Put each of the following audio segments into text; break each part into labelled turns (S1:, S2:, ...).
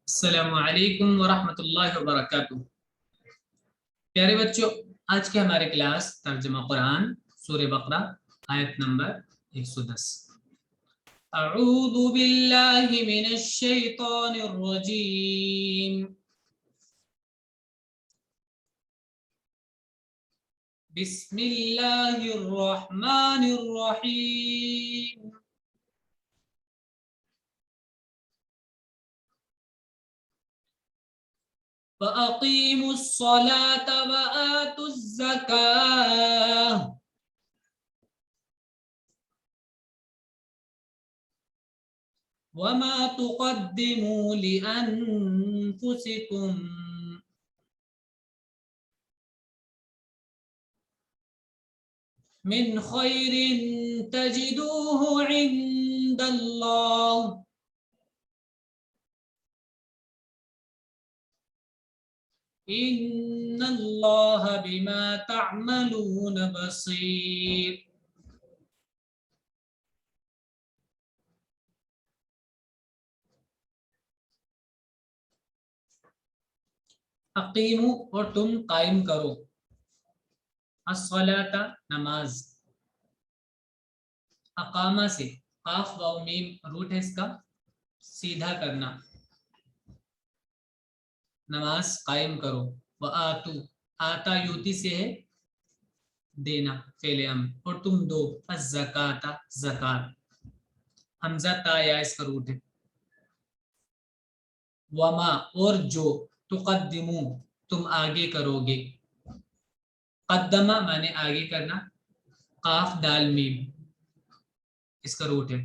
S1: अस्सलामु अलैकुम वरहमतुल्लाहि वबरकातुह। प्यारे बच्चों, आज के हमारे क्लास तर्जुमा कुरान सूरह बकरा आयत नंबर 110। अऊज़ु बिल्लाहि मिनश शैतानिर रजीम। बिस्मिल्लाहिर रहमानिर रहीम। वअक़ीमुस सलात वआतुज़ ज़काह वमा तुक़द्दिमू लिअन्फुसिकुम मिन खैरिन तजिदूहु इंदल्लाह इन्नल्लाह बिमा तअमलून बसीर। अकीमु और तुम कायम करो, अस्सलाता नमाज, अकामा से काफ वाव मीम रूट है इसका, सीधा करना, नमाज कायम करो। व आतु, आता युति से है देना फेले और तुम दो, अज़्ज़काता ज़कात, हमजा ता या इसका रूट है। वमा और जो, तुक़द्दिमू तुम आगे करोगे, कद्दमा माने आगे करना, काफ दाल मीम इसका रूट है।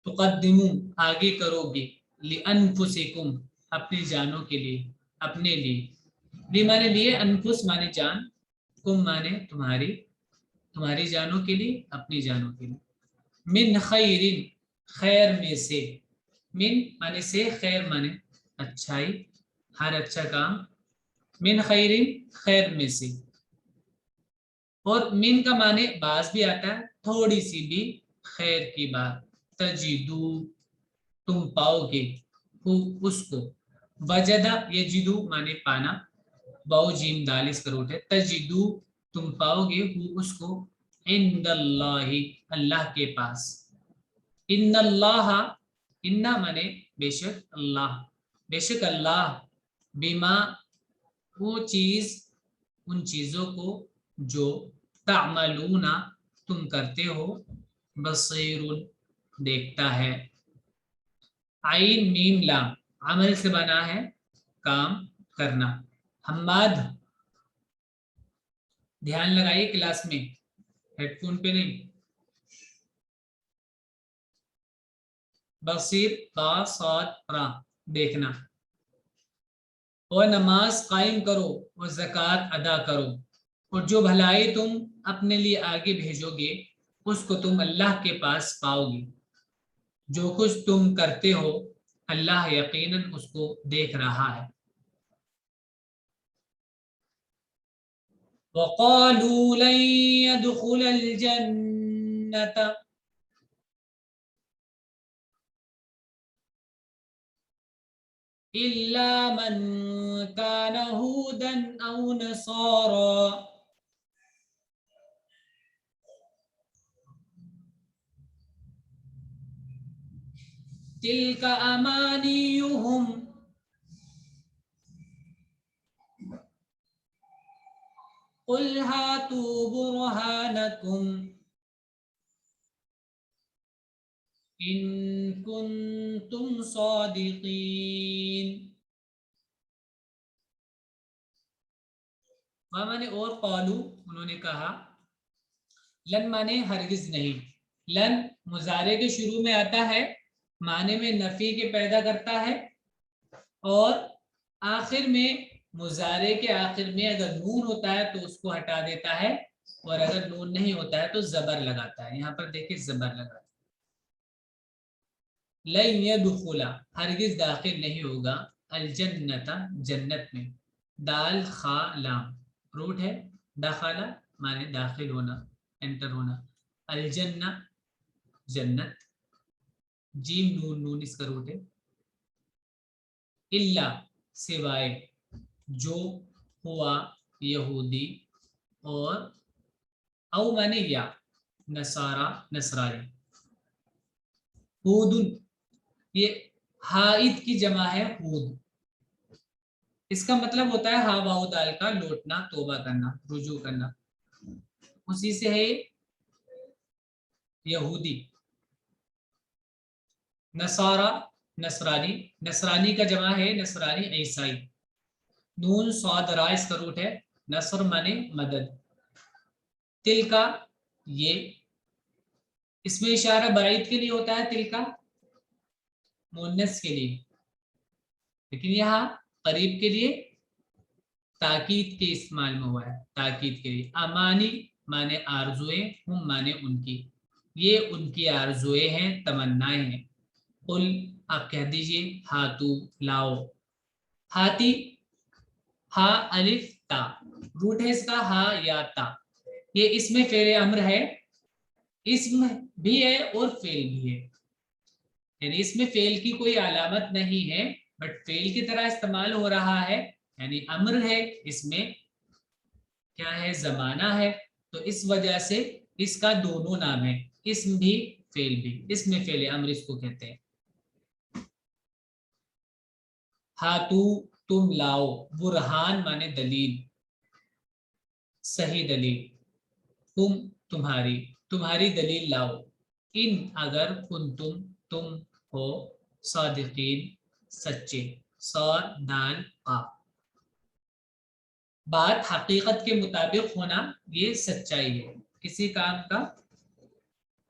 S1: तुक़द्दिमू आगे करोगे, लिअन्फुसिकुम अपनी जानों के लिए, अपने लिए, li माने लिए, अनफुस माने जान, कुम माने तुम्हारी, तुम्हारी जानों के लिए, अपनी जानों के लिए। मिन खैरिन खैर में से, मिन माने से, खैर माने अच्छाई, हर अच्छा काम, मिन खैरिन खैर में से, और मिन का माने बाज भी आता है, थोड़ी सी भी खैर की बात, तजिदू तुम पाओगे, हु उसको, वजदा यजिदू माने पाना, बाउ जीम दाल इसका रूट है, तजिदू तुम पाओगे, हु उसको, इंदल्लाहि अल्लाह के पास, इन्नल्लाह इन्ना माने बेशक अल्लाह, बेशक अल्लाह, बिमा वो चीज, उन चीजों को जो, तामलूना तुम करते हो, बसीरुन देखता है। आइन मीम लाम अमल से बना है, काम करना। हम्माद, ध्यान लगाइए क्लास में, हेडफोन पे नहीं। बसीर बा साद रा देखना। और नमाज कायम करो और ज़कात अदा करो, और जो भलाई तुम अपने लिए आगे भेजोगे उसको तुम अल्लाह के पास पाओगे। जो कुछ तुम करते हो अल्लाह यकीनन उसको देख रहा है। वक़ालू लन यदखुलल जन्नत इल्ला मन कान हुदन औ नसारा तिल्का अमानियुहुम कुल हातू बुरहानकुम इन कुंतुम सादिकीन। वह माने और, कौलू उन्होंने कहा, लन माने हरगिज नहीं, लन मुजारे के शुरू में आता है, माने में नफी के पैदा करता है, और आखिर में, मुजारे के आखिर में अगर नून होता है तो उसको हटा देता है, और अगर नून नहीं होता है तो जबर लगाता है। यहाँ पर देखिए जबर लगा, लन यदखुला हरगिज दाखिल नहीं होगा, अल जन्नता जन्नत में, दाल खा लाम रूट है, दाखला माने दाखिल होना, एंटर होना, अल जन्ना जन्नत, जीम नून नून इसका रूट है, इल्ला सिवाय, जो हुआ यहूदी और औ माने या नसारा नसरानी। हूदुन ये हाइद की जमा है हूद, इसका मतलब होता है हा वाओ दाल का लौटना, तौबा करना, रुजू करना, उसी से है यहूदी। नसारा नसरानी, नसरानी का जमा है नसरानी ईसाई। नून स्वाद रा इसका रूट है, नसर माने मदद। तिल का ये, इसमें इशारा बरीद के लिए होता है, तिल का मुन्नस के लिए, लेकिन यहाँ करीब के लिए ताकीद के इस्तेमाल में हुआ है, ताकीद के लिए। अमानी माने आरजुए, हम माने उनकी, ये उनकी आरजुए हैं, तमन्नाएं हैं। कुल आप कह दीजिए हातू लाओ। हाथी हा अलिफ ता, रूट है इसका हा या ता, ये इसमें फेल अम्र है, इसम भी है और फेल भी है, यानी इसमें फेल की कोई अलामत नहीं है बट फेल की तरह इस्तेमाल हो रहा है, यानी अम्र है, इसमें क्या है जमाना है, तो इस वजह से इसका दोनों नाम है, इसम भी फेल भी, इसमें फेल अम्र इसको कहते हैं। हातू तुम लाओ, बुरहान माने दलील, सही दलील। तुम तुम्हारी, तुम्हारी दलील लाओ। इन अगर तुम हो सादिकीन सच्चे, सौर दाल का, बात हकीकत के मुताबिक होना ये सच्चाई है, किसी काम का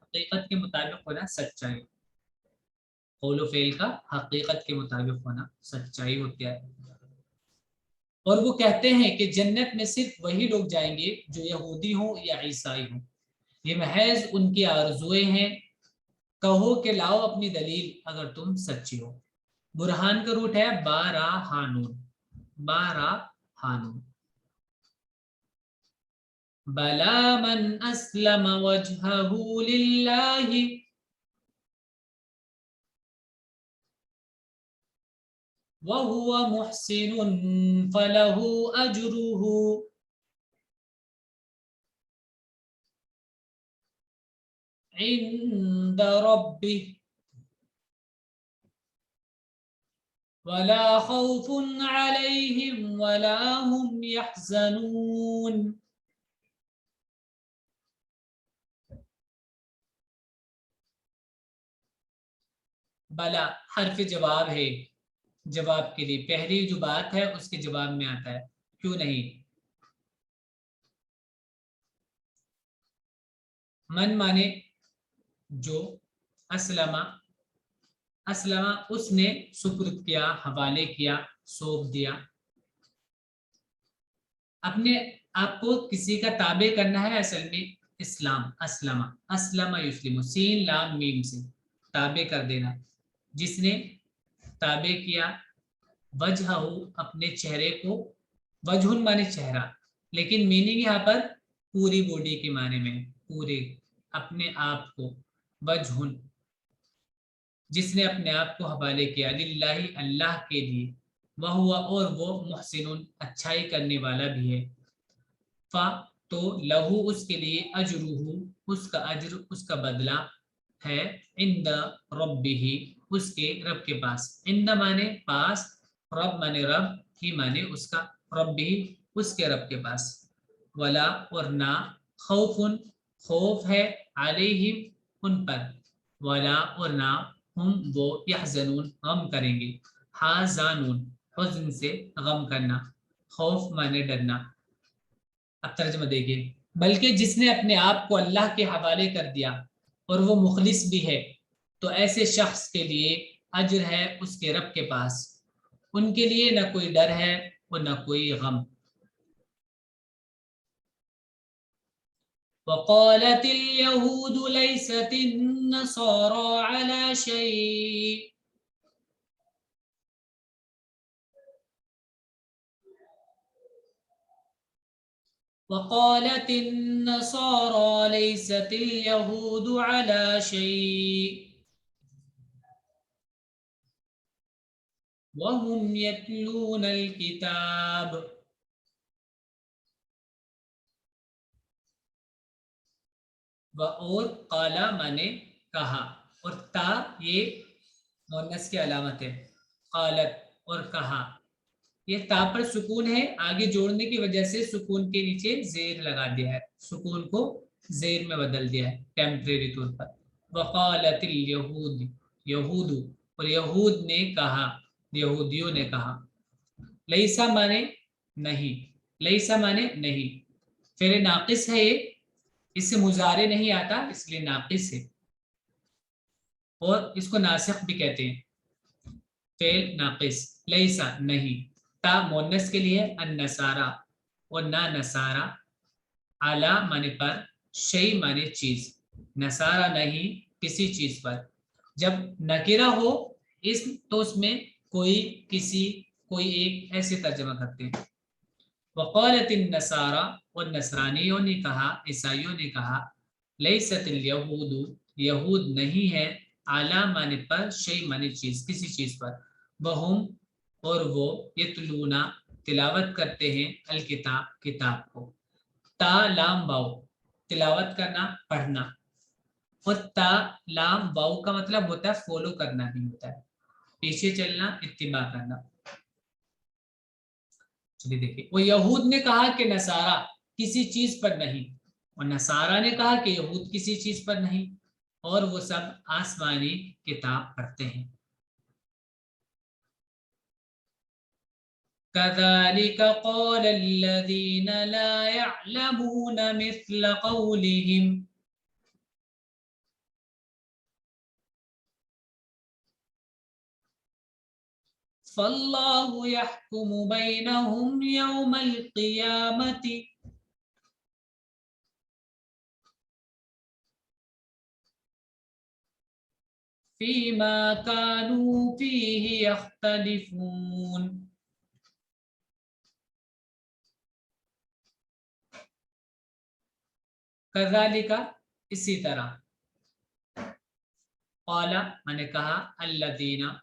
S1: हकीकत के मुताबिक होना सच्चाई, कौल फेल का हकीकत के मुताबिक होना सच्चाई होती है। और वो कहते हैं कि जन्नत में सिर्फ वही लोग जाएंगे जो यहूदी हो या ईसाई हो, ये महज उनकी आरजुएं हैं। कहो कि लाओ अपनी दलील अगर तुम सच्ची हो। बुरहान का रूट है बारा हानून, बारा हानून। बला मन अस्लम वजहहू लिल्लाहि, वहुव मुहसिनुन फलहू अजरुहू इंद रब्बिह वला खौफुन अलैहिम वला हुम यहज़नून। बला हर्फ जवाब है, जवाब के लिए पहली जो बात है उसके जवाब में आता है, क्यों नहीं। मन माने जो, असलमा, असलमा उसने सुपुर्द किया, हवाले किया, सौंप दिया। अपने आपको किसी का ताबे करना है, असल में इस्लाम, असलमा, असलमा युस्लिमु, सीन लाम मीम से ताबे कर देना। जिसने ताबे किया, वजहहू अपने चेहरे को, वजहुन माने चेहरा, लेकिन मीनिंग यहाँ पर पूरी बॉडी के माने में, पूरे अपने आप को, वजहुन जिसने अपने आप को हवाले किया, लिल्लाही अल्लाह के लिए, वह हुआ और वो मुहसिनुन अच्छाई करने वाला भी है। फा तो लहू उसके लिए, अजरुहू उसका अज्र उसका बदला है, इंद रब्बिही उसके रब के पास। इंद माने पास, रब माने रब, ही माने उसका, रब्बिही उसके रब के पास। वला और ना, खौफुन खौफ है, अलैहिम उन पर, वला और ना, हम वो यहज़नून गम करेंगे, हाज़ानून हुज़्न से गम करना, खौफ माने डरना। अब तर्जुमा देखिए, बल्कि जिसने अपने आप को अल्लाह के हवाले कर दिया और वो मुखलिस भी है, तो ऐसे शख्स के लिए अज्र है उसके रब के पास, उनके लिए न कोई डर है और न कोई गम। वक़ालत यहूद लैसत नसारा अला शै, वक़ालत नसारा लैसत यहूद अला शै, वहुम यतलून अल किताब, व और काला माने कहा, और ता ये मुन्नस की अलामत है, कालत और कहा, ये ता पर सुकून है, आगे जोड़ने की वजह से सुकून के नीचे जेर लगा दिया है, सुकून को जेर में बदल दिया है टेम्परेरी तौर पर। वकालतिल यहूद, यहूद, और यहूद ने कहा, यहूदियों ने कहा। लईसा माने नहीं, लईसा माने नहीं, फिर नाकिस है ये, इससे मुजारे नहीं आता इसलिए नाकिस है, और इसको नासिख भी कहते हैं, फेल नाकिस। लईसा नहीं, ता मोनस के लिए अन्नसारा, और ना नसारा, आला माने पर, शई माने चीज, नसारा नहीं किसी चीज पर। जब नकिरा हो इस तो उसमें कोई, किसी, कोई एक, ऐसे तर्जमा करते हैं। वक़ालतिन नसारा, और नसरानियों ने कहा, ईसाइयों ने कहा, लैसतिल यहूदु, यहूद नहीं है, आला माने पर, शै माने चीज, किसी चीज पर, वहुम और वो, यतलूना तिलावत करते हैं, अल किताब किताब को। ता लाम वाव, तिलावत करना, पढ़ना, और ता लाम वाव का मतलब होता है फॉलो करना भी होता है, पीछे चलना, इत्तिबा करना। चलिए देखिए, वो यहूद ने कहा कि नसारा किसी चीज पर नहीं, और नसारा ने कहा कि यहूद किसी चीज पर नहीं, और वो सब आसमानी किताब पढ़ते हैं। कज़ालिक क़ालल्लज़ीन ला यअलमून मिस्ल क़ौलिहिम, फल्लाहु यहकुमु बैनहुम यौमल क़ियामति, फीमा कानू फीहि यख्तलिफून। कज़ालिका इसी तरह, क़ाला मैंने कहा, अल्लज़ीना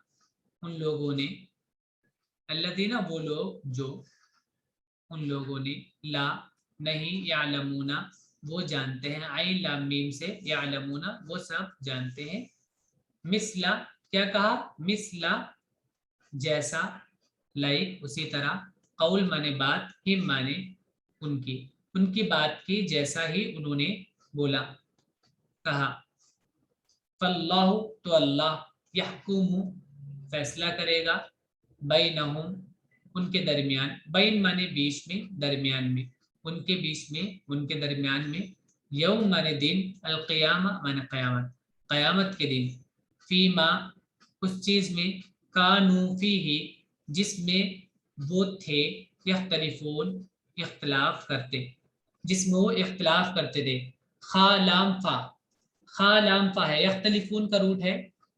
S1: उन लोगों ने, अल्लज़ीना वो लोग जो, उन लोगों ने, ला नहीं, यालमूना वो जानते हैं, आइन लाम मीम से, यालमूना वो सब जानते हैं, मिसला क्या कहा, मिसला जैसा, लाइक उसी तरह, कौल माने बात, हिम माने उनकी, उनकी बात की जैसा ही उन्होंने बोला, कहा। फल्लाहु तो अल्लाह, यहकुमु फैसला करेगा, बैनहुम उनके दरमियान, बैन माने बीच में, दरमियान में, उनके बीच में, उनके दरमियान में, यौम माने दिन, अलक़ियामा माने क़यामत, क़यामत के दिन, फीमा उस चीज में, कानू फीही जिसमें वो थे, यख्तलिफून इख्तलाफ करते, जिसमें वो इख्तलाफ करते थे। खा लाम फा, खा लाम फा है, यख्तलिफून का रूट है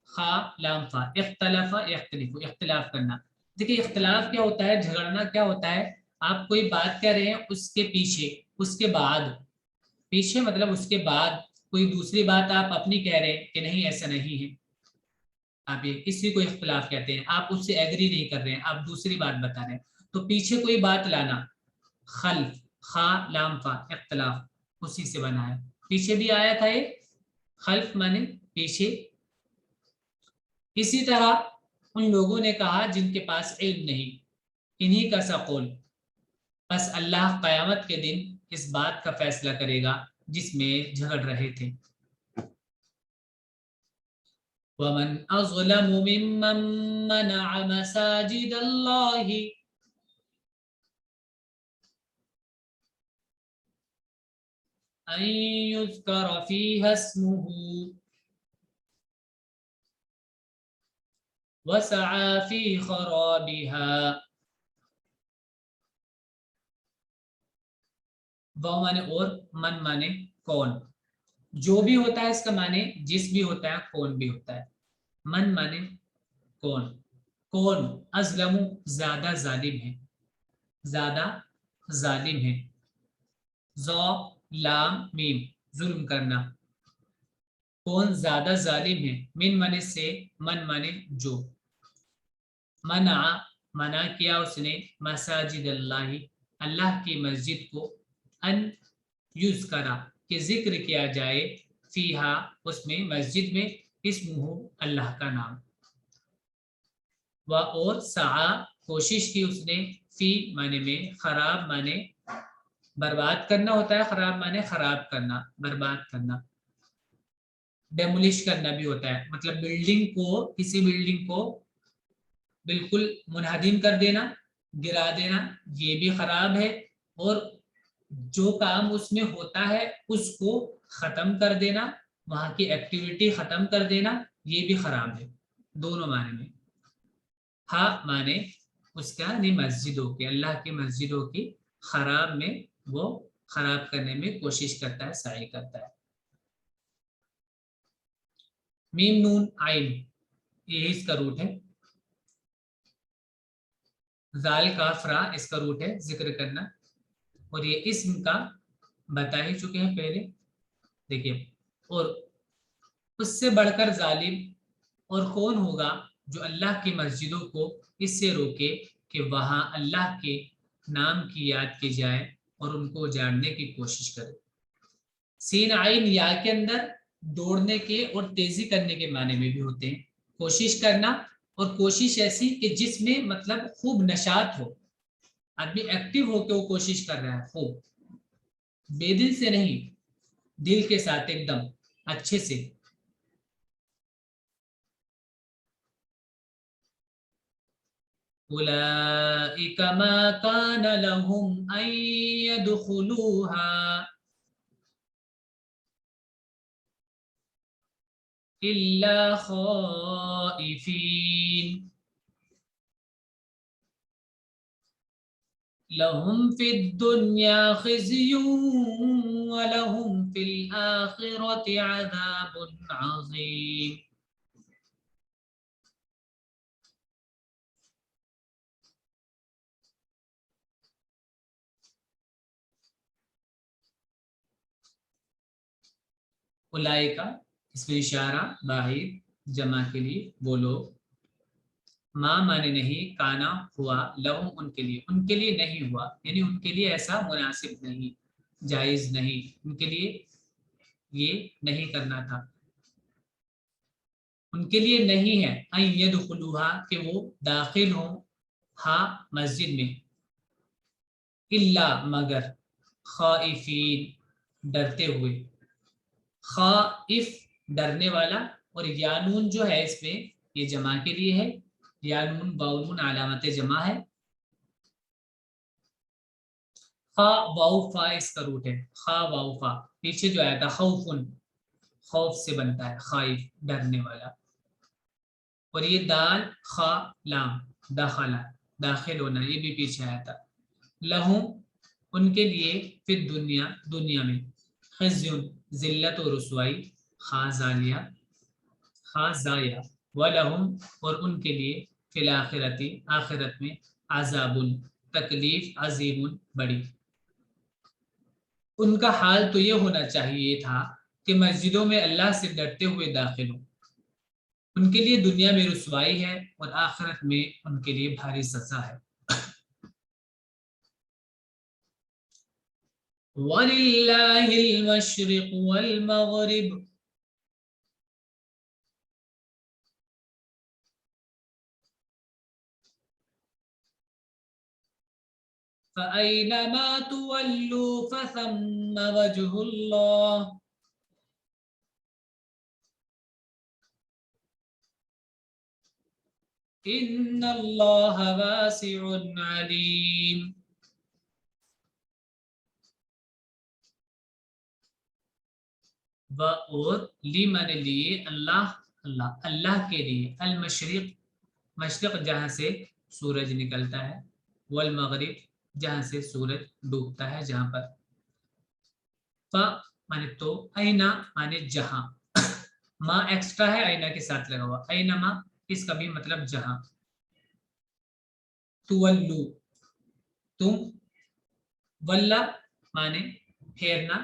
S1: खा लाम फा, इख्तलफा यख्तलिफू इख्तलाफ करना। देखिए इख्तलाफ क्या होता है, झगड़ना क्या होता है, आप कोई बात कर रहे हैं उसके पीछे, उसके बाद, पीछे मतलब उसके बाद कोई दूसरी बात आप अपनी कह रहे हैं कि नहीं ऐसा नहीं है, आप ये इसी को इख्तलाफ कहते हैं, आप उससे एग्री नहीं कर रहे हैं, आप दूसरी बात बता रहे हैं, तो पीछे कोई बात लाना, खल्फ, खा लाम फा इख्तलाफ उसी से बना है, पीछे भी आया था ये, खल्फ माने पीछे। इसी तरह उन लोगों ने कहा जिनके पास इल्म नहीं, इन्हीं का सा कौल, बस अल्लाह क़यामत के दिन इस बात का फैसला करेगा जिसमें झगड़ रहे थे। वमन अज़लमु मिम्मन मनअ मसाजिदल्लाहि अन युज़्करा फ़ीहा इस्मुहु वसअ फ़ी ख़राबिहा। व माने और, मन माने कौन, जो भी होता है इसका माने जिस भी होता है, कौन भी होता है। मन माने कौन, कौन, अज़लमु ज्यादा जालिम है, ज्यादा जालिम है, ज़ौ लाम मीम जुल्म करना, कौन ज्यादा जालिम है, मिन माने से, मन माने जो, मना मना किया उसने मसाजिद अल्लाह अल्लाह की मस्जिद को अन यूज करा कि जिक्र किया जाए फीहा उसमें मस्जिद में इस्मुहु अल्लाह का नाम व और सआ कोशिश की उसने फी माने में खराब माने बर्बाद करना होता है खराब माने खराब करना बर्बाद करना डेमोलिश करना भी होता है मतलब बिल्डिंग को किसी बिल्डिंग को बिल्कुल मुनहदिम कर देना गिरा देना ये भी खराब है और जो काम उसमें होता है उसको खत्म कर देना वहां की एक्टिविटी खत्म कर देना ये भी खराब है दोनों माने में हा माने उसका नहीं मस्जिदों की अल्लाह की मस्जिदों की खराब में वो खराब करने में कोशिश करता है साई करता है मीम नून आइन ये इसका रूट है जाल काफरा इसका रूट है जिक्र करना और ये इस्म का बता ही चुके हैं पहले देखिए और उससे बढ़कर जालिम और कौन होगा जो अल्लाह की मस्जिदों को इससे रोके कि वहां अल्लाह के नाम की याद की जाए और उनको उजाड़ने की कोशिश करे सीन आइन या के अंदर दौड़ने के और तेजी करने के माने में भी होते हैं कोशिश करना और कोशिश ऐसी कि जिसमें मतलब खूब नशात हो आदमी एक्टिव होकर वो कोशिश कर रहा है खूब बेदिल से नहीं दिल के साथ एकदम अच्छे से उलाइक मा कान लहुम अन यदखुलूहा इल्ला खाइफीन लहुम फिद दुनिया खिज़्युन व लहुम फिल आखिरति अज़ाबुन अज़ीम उलाइका इसमें इशारा बाहिर जमा के लिए वो लोग माँ माने नहीं काना हुआ लहुम उनके लिए नहीं हुआ यानी उनके लिए ऐसा मुनासिब नहीं जायज नहीं उनके लिए ये नहीं करना था उनके लिए नहीं है अन यदखुलूहा कि वो दाखिल हों हा मस्जिद में इल्ला मगर खाइफीन डरते हुए खाइफ डरने वाला और यानून जो है इसमें ये जमा के लिए है यानून बाउनून अलामत जमा है खा वाउ फा इसका रूट है खा वाउ फा पीछे जो आया था खौफुन खौफ से बनता है खाइफ डरने वाला और ये दाल खा लाम दाखला दाखिल होना ये भी पीछे आया था लहू उनके लिए फिर दुनिया में खज़्युन जिल्लत और रसवाई खाजालिया खाजाया वलहुम और उनके लिए फिल आखिरती आखिरत में अजाबुन तकलीफ अजीमुन बड़ी उनका हाल तो ये होना चाहिए था कि मस्जिदों में अल्लाह से डरते हुए दाखिल हो उनके लिए दुनिया में रुसवाई है और आखिरत में उनके लिए भारी सजा है वलिल्लाहिल मशरिक वल मगरिब फअयनमा तुवल्लू फसम्मा वजहुल्लाह इन्नल्लाह वासिउन अलीम व और ली माने लिए अल्लाह अल्लाह अल्लाह के लिए अल मशरिक मशरिक जहाँ से सूरज निकलता है वल मगरिब जहाँ से सूरज डूबता है जहाँ पर फ माने तो ऐना माने जहाँ माँ एक्स्ट्रा है ऐना के साथ लगा हुआ ऐना माँ इसका भी मतलब जहाँ तुवल्लू तुम वल्ला माने फेरना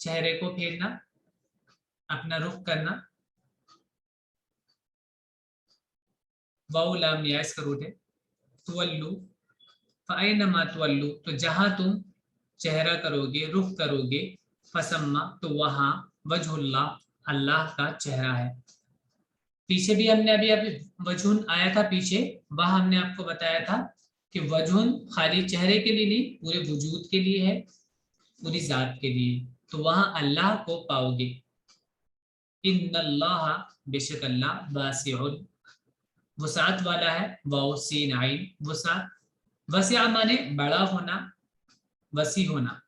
S1: चेहरे को फेरना अपना रुख करना वाउ लाम या इसका रूट है तुवल्लु, फ़अयनमा तुवल्लु, तो जहां तुम चेहरा करोगे, रुख करोगे, फसम्मा, तो वहां, वजहुल्लाह, अल्लाह का चेहरा है। पीछे भी हमने अभी वजहुन आया था पीछे, वह हमने आपको बताया था कि वजहुन खाली चेहरे के लिए नहीं, पूरे वजूद के लिए है, पूरी जात के लिए, तो वहां अल्लाह को पाओगे। इन्नल्लाह, बेशक अल्लाह, वासिउन, वसात वाला है, वाओ सीन आइन, वसात, वसिया माने बड़ा होना, वसी होना,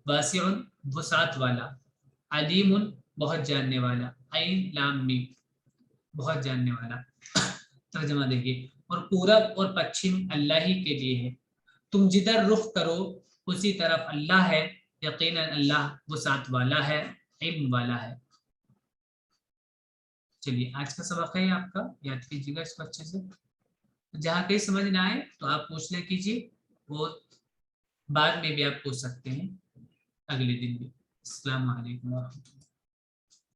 S1: वासिउन वसात वाला, अलीमुन बहुत जानने वाला, आइन लाम मीम बहुत जानने वाला। तर्जमा देखिए, और पूरब और पश्चिम अल्लाह ही के लिए है, तुम जिधर रुख करो उसी तरफ अल्लाह है, यकीनन अल्लाह वसात वाला है, इल्म वाला है। चलिए आज का सबक है आपका, याद कीजिएगा इसको अच्छे से। जहाँ कहीं समझ ना आए तो आप पूछना कीजिए, वो बाद में भी आप पूछ सकते हैं, अगले दिन भी। अस्सलाम वालेकुम।